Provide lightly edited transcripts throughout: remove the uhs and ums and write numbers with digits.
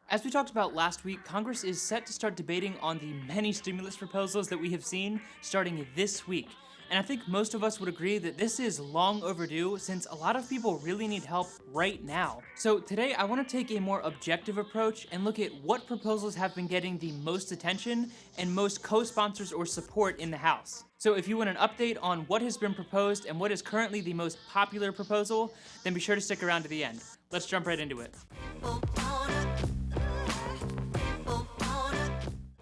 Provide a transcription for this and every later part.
As we talked about last week, Congress is set to start debating on the many stimulus proposals that we have seen starting this week. And I think most of us would agree that this is long overdue since a lot of people really need help right now. So today I want to take a more objective approach and look at what proposals have been getting the most attention and most co-sponsors or support in the House. So if you want an update on what has been proposed and what is currently the most popular proposal, then be sure to stick around to the end. Let's jump right into it.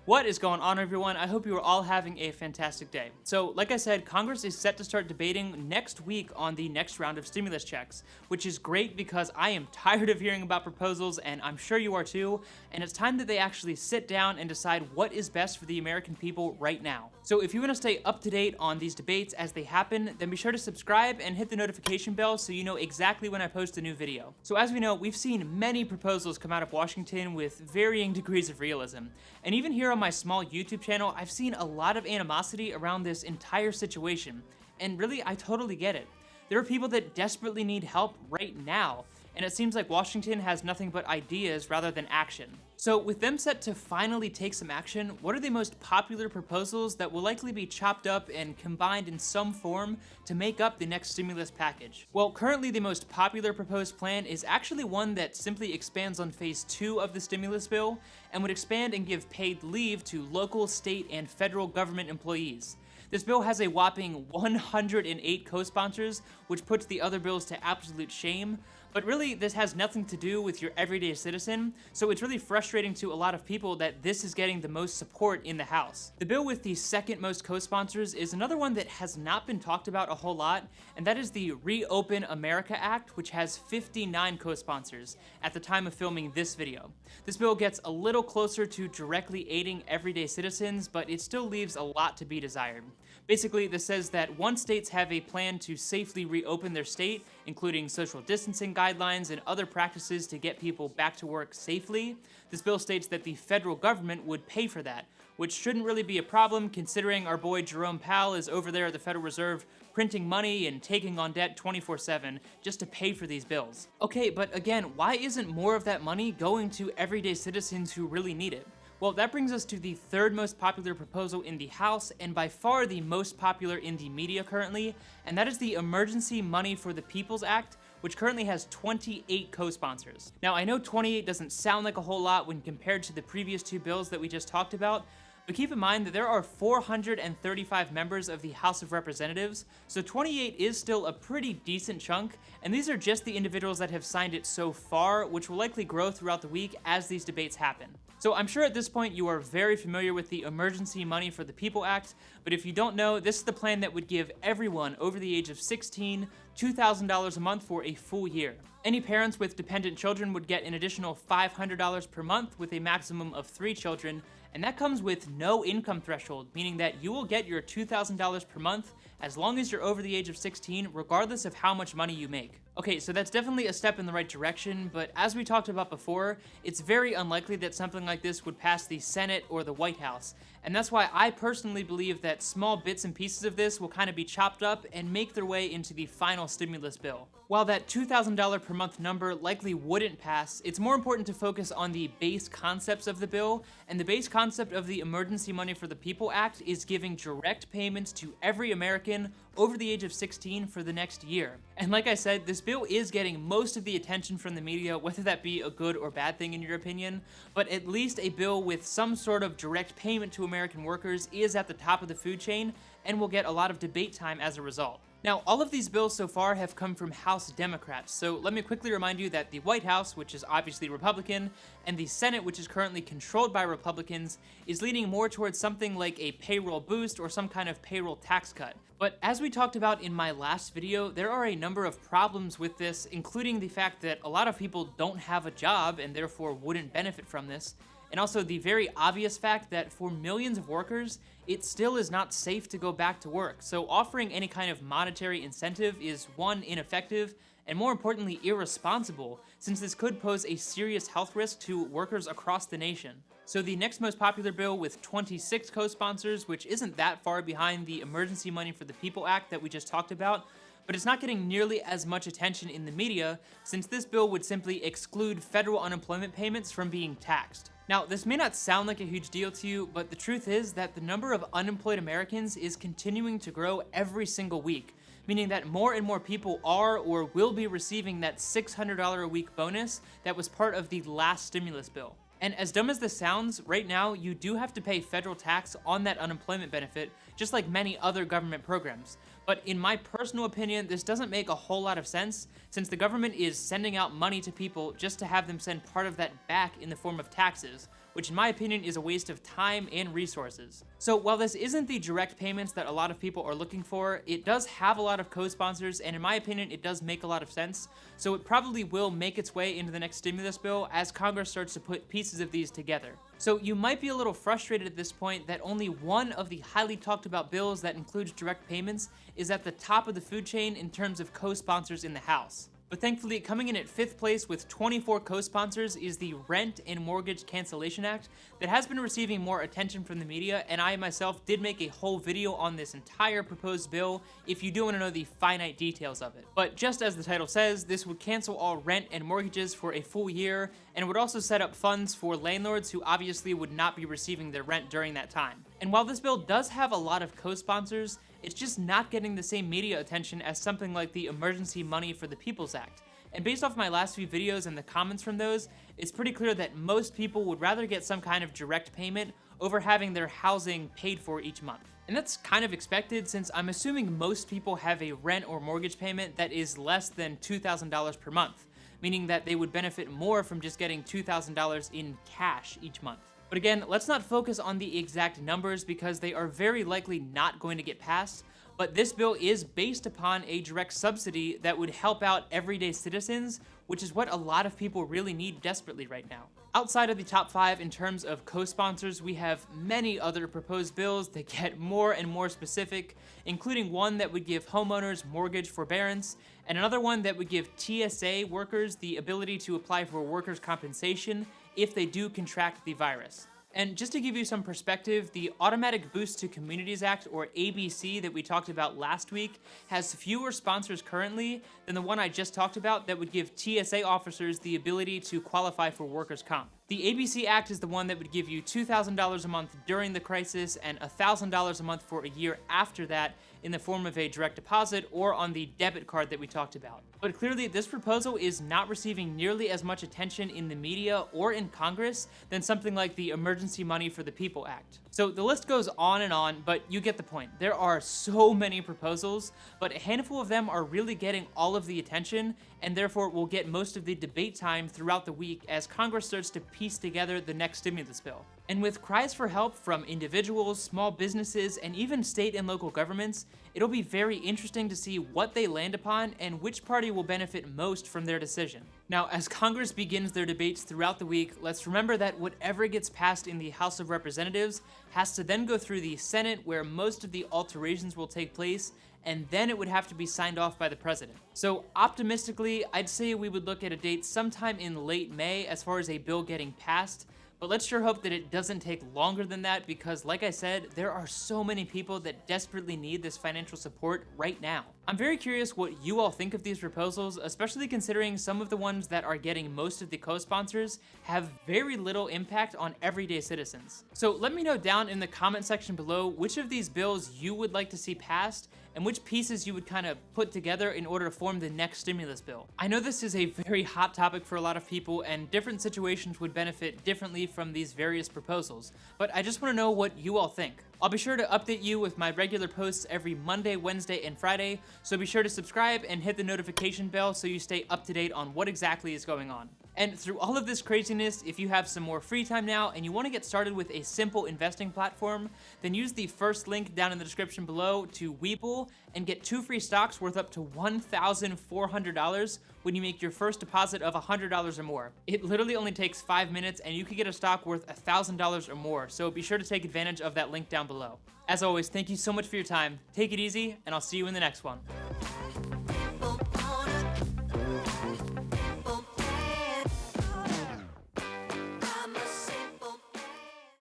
What is going on, everyone? I hope you are all having a fantastic day. So, like I said, Congress is set to start debating next week on the next round of stimulus checks, which is great because I am tired of hearing about proposals, and I'm sure you are too, and it's time that they actually sit down and decide what is best for the American people right now. So if you want to stay up to date on these debates as they happen, then be sure to subscribe and hit the notification bell so you know exactly when I post a new video. So as we know, we've seen many proposals come out of Washington with varying degrees of realism, and even here on my small YouTube channel, I've seen a lot of animosity around this entire situation, and really, I totally get it. There are people that desperately need help right now, and it seems like Washington has nothing but ideas rather than action. So with them set to finally take some action, what are the most popular proposals that will likely be chopped up and combined in some form to make up the next stimulus package? Well, currently the most popular proposed plan is actually one that simply expands on phase 2 of the stimulus bill and would expand and give paid leave to local, state, and federal government employees. This bill has a whopping 108 co-sponsors, which puts the other bills to absolute shame. But really, this has nothing to do with your everyday citizen, so it's really frustrating to a lot of people that this is getting the most support in the House. The bill with the second most co-sponsors is another one that has not been talked about a whole lot, and that is the Reopen America Act, which has 59 co-sponsors at the time of filming this video. This bill gets a little closer to directly aiding everyday citizens, but it still leaves a lot to be desired. Basically, this says that once states have a plan to safely reopen their state, including social distancing guidelines and other practices to get people back to work safely, this bill states that the federal government would pay for that, which shouldn't really be a problem considering our boy Jerome Powell is over there at the Federal Reserve printing money and taking on debt 24/7 just to pay for these bills. Okay, but again, why isn't more of that money going to everyday citizens who really need it? Well, that brings us to the third most popular proposal in the House, and by far the most popular in the media currently, and that is the Emergency Money for the People's Act, which currently has 28 co-sponsors. Now, I know 28 doesn't sound like a whole lot when compared to the previous two bills that we just talked about, but keep in mind that there are 435 members of the House of Representatives, so 28 is still a pretty decent chunk, and these are just the individuals that have signed it so far, which will likely grow throughout the week as these debates happen. So I'm sure at this point you are very familiar with the Emergency Money for the People Act, but if you don't know, this is the plan that would give everyone over the age of 16 $2,000 a month for a full year. Any parents with dependent children would get an additional $500 per month with a maximum of 3 children, and that comes with no income threshold, meaning that you will get your $2,000 per month as long as you're over the age of 16, regardless of how much money you make. Okay, so that's definitely a step in the right direction, but as we talked about before, it's very unlikely that something like this would pass the Senate or the White House, and that's why I personally believe that small bits and pieces of this will kind of be chopped up and make their way into the final stimulus bill. While that $2,000 per month number likely wouldn't pass, it's more important to focus on the base concepts of the bill, and the base concept of the Emergency Money for the People Act is giving direct payments to every American over the age of 16 for the next year. And like I said, this bill is getting most of the attention from the media, whether that be a good or bad thing in your opinion, but at least a bill with some sort of direct payment to American workers is at the top of the food chain and will get a lot of debate time as a result. Now, all of these bills so far have come from House Democrats, so let me quickly remind you that the White House, which is obviously Republican, and the Senate, which is currently controlled by Republicans, is leaning more towards something like a payroll boost or some kind of payroll tax cut. But as we talked about in my last video, there are a number of problems with this, including the fact that a lot of people don't have a job and therefore wouldn't benefit from this, and also the very obvious fact that for millions of workers, it still is not safe to go back to work. So offering any kind of monetary incentive is, one, ineffective, and more importantly, irresponsible, since this could pose a serious health risk to workers across the nation. So the next most popular bill with 26 co-sponsors, which isn't that far behind the Emergency Money for the People Act that we just talked about, but it's not getting nearly as much attention in the media since this bill would simply exclude federal unemployment payments from being taxed. Now, this may not sound like a huge deal to you, but the truth is that the number of unemployed Americans is continuing to grow every single week, meaning that more and more people are or will be receiving that $600 a week bonus that was part of the last stimulus bill. And as dumb as this sounds, right now you do have to pay federal tax on that unemployment benefit, just like many other government programs. But in my personal opinion, this doesn't make a whole lot of sense, since the government is sending out money to people just to have them send part of that back in the form of taxes, which in my opinion is a waste of time and resources. So while this isn't the direct payments that a lot of people are looking for, it does have a lot of co-sponsors, and in my opinion, it does make a lot of sense. So it probably will make its way into the next stimulus bill as Congress starts to put pieces of these together. So you might be a little frustrated at this point that only one of the highly talked about bills that includes direct payments is at the top of the food chain in terms of co-sponsors in the House. But thankfully, coming in at 5th place with 24 co-sponsors is the Rent and Mortgage Cancellation Act that has been receiving more attention from the media, and I myself did make a whole video on this entire proposed bill if you do want to know the finite details of it. But just as the title says, this would cancel all rent and mortgages for a full year, and would also set up funds for landlords who obviously would not be receiving their rent during that time. And while this bill does have a lot of co-sponsors, it's just not getting the same media attention as something like the Emergency Money for the People's Act. And based off my last few videos and the comments from those, it's pretty clear that most people would rather get some kind of direct payment over having their housing paid for each month. And that's kind of expected since I'm assuming most people have a rent or mortgage payment that is less than $2,000 per month, meaning that they would benefit more from just getting $2,000 in cash each month. But again, let's not focus on the exact numbers because they are very likely not going to get passed, but this bill is based upon a direct subsidy that would help out everyday citizens, which is what a lot of people really need desperately right now. Outside of the top 5 in terms of co-sponsors, we have many other proposed bills that get more and more specific, including one that would give homeowners mortgage forbearance, and another one that would give TSA workers the ability to apply for workers' compensation if they do contract the virus. And just to give you some perspective, the Automatic Boost to Communities Act, or ABC, that we talked about last week, has fewer sponsors currently than the one I just talked about that would give TSA officers the ability to qualify for workers' comp. The ABC Act is the one that would give you $2,000 a month during the crisis and $1,000 a month for a year after that in the form of a direct deposit or on the debit card that we talked about. But clearly, this proposal is not receiving nearly as much attention in the media or in Congress than something like the Emergency Money for the People Act. So the list goes on, but you get the point. There are so many proposals, but a handful of them are really getting all of the attention, and therefore will get most of the debate time throughout the week as Congress starts to piece together the next stimulus bill. And with cries for help from individuals, small businesses, and even state and local governments, it'll be very interesting to see what they land upon and which party will benefit most from their decision. Now, as Congress begins their debates throughout the week, let's remember that whatever gets passed in the House of Representatives has to then go through the Senate, where most of the alterations will take place, and then it would have to be signed off by the president. So optimistically, I'd say we would look at a date sometime in late May as far as a bill getting passed, but let's sure hope that it doesn't take longer than that because, like I said, there are so many people that desperately need this financial support right now. I'm very curious what you all think of these proposals, especially considering some of the ones that are getting most of the co-sponsors have very little impact on everyday citizens. So let me know down in the comment section below which of these bills you would like to see passed and which pieces you would kind of put together in order to form the next stimulus bill. I know this is a very hot topic for a lot of people and different situations would benefit differently from these various proposals, but I just want to know what you all think. I'll be sure to update you with my regular posts every Monday, Wednesday, and Friday, so be sure to subscribe and hit the notification bell so you stay up to date on what exactly is going on. And through all of this craziness, if you have some more free time now and you want to get started with a simple investing platform, then use the first link down in the description below to Webull and get 2 free stocks worth up to $1,400 when you make your first deposit of $100 or more. It literally only takes 5 minutes and you can get a stock worth $1,000 or more, so be sure to take advantage of that link down below. As always, thank you so much for your time, take it easy, and I'll see you in the next one.